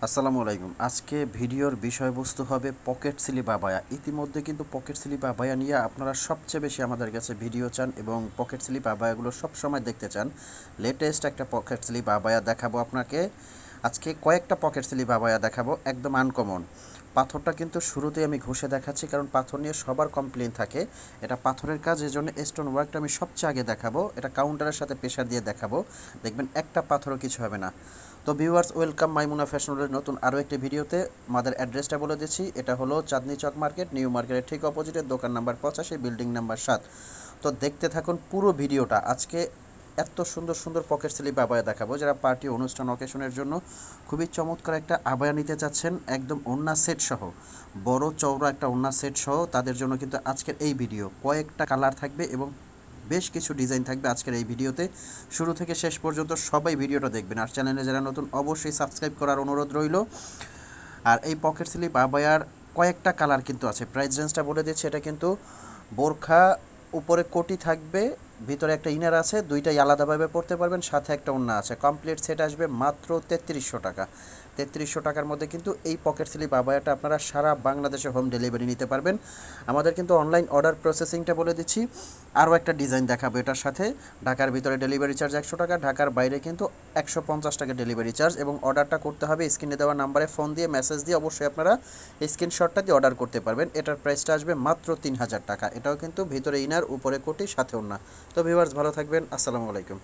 আসসালামু আলাইকুম। আজকে ভিডিওর বিষয়বস্তু হবে পকেট স্লিপ আবায়া। ইতিমধ্যে কিন্তু পকেট স্লিপ আবায়া নিয়ে আপনারা সবচেয়ে বেশি আমাদের কাছে ভিডিও চান এবং পকেট স্লিপ আবায়াগুলো সবসময় দেখতে চান। লেটেস্ট একটা পকেট স্লিপ আবায়া দেখাবো আপনাকে। আজকে কয়েকটা পকেট স্লিপ আবায়া দেখাবো, একদম আনকমন। পাথরটা কিন্তু শুরুতেই আমি ঘষে দেখাচ্ছি, কারণ পাথর নিয়ে সবার কমপ্লেন থাকে। এটা পাথরের কাজ, এই জন্য স্টোন ওয়ার্কটা আমি সবচেয়ে আগে দেখাবো। এটা কাউন্টারের সাথে প্রেশার দিয়ে দেখাবো, দেখবেন একটা পাথরও কিছু হবে না। তো ভিউয়ার্স, ওয়েলকাম মাইমুনা ফ্যাশনের নতুন আরও একটি ভিডিওতে। আমাদের অ্যাড্রেসটা বলে দিচ্ছি, এটা হলো চাঁদনি চক মার্কেট, নিউ মার্কেটের ঠিক অপোজিটে, দোকান নাম্বার 85, বিল্ডিং নাম্বার 7। তো দেখতে থাকুন পুরো ভিডিওটা। আজকে এত সুন্দর সুন্দর পকেট স্লিপ আবায়া দেখাবো, যারা পার্টি অনুষ্ঠান অকেশনের জন্য খুবই চমৎকার একটা আবায়া নিতে চাচ্ছেন, একদম ওড়না সেট সহ, বড় চওড়া একটা ওড়না সেট সহ, তাদের জন্য কিন্তু আজকের এই ভিডিও। কয়েকটা কালার থাকবে এবং বেশ কিছু ডিজাইন থাকবে আজকের এই ভিডিওতে। শুরু থেকে শেষ পর্যন্ত সবাই ভিডিওটা দেখবেন, আর চ্যানেলে যারা নতুন অবশ্যই সাবস্ক্রাইব করার অনুরোধ রইল। আর এই পকেট স্লিপ আবায়ার কয়েকটা কালার কিন্তু আছে। প্রাইস রেঞ্জটা বলে দিচ্ছি, এটা কিন্তু বোরখা, উপরে কোটি থাকবে, ভিতরে একটা ইনার আছে, দুইটাই আলাদাভাবে পড়তে পারবেন, সাথে একটা ওড়না আছে। কমপ্লিট সেট আসবে মাত্র 3300 টাকা। 3300 টাকার মধ্যে কিন্তু এই পকেট স্লিপ আবায়াটা আপনারা সারা বাংলাদেশে হোম ডেলিভারি নিতে পারবেন। আমাদের কিন্তু অনলাইন অর্ডার প্রসেসিংটা বলে দিচ্ছি। আরও একটা ডিজাইন দেখাবো এটার সাথে। ঢাকার ভিতরে ডেলিভারি চার্জ 100 টাকা, ঢাকার বাইরে কিন্তু 150 টাকা ডেলিভারি চার্জ। এবং অর্ডারটা করতে হবে স্ক্রিনে দেওয়া নাম্বারে ফোন দিয়ে, মেসেজ দিয়ে অবশ্যই আপনারা স্ক্রিনশটটা দিয়ে অর্ডার করতে পারবেন। এটার প্রাইসটা আসবে মাত্র 3000 টাকা। এটাও কিন্তু ভিতরে ইনার, উপরে কোটি, সাথে ওড়না। তো ভিউয়ার্স, ভালো থাকবেন। আসসালামু আলাইকুম।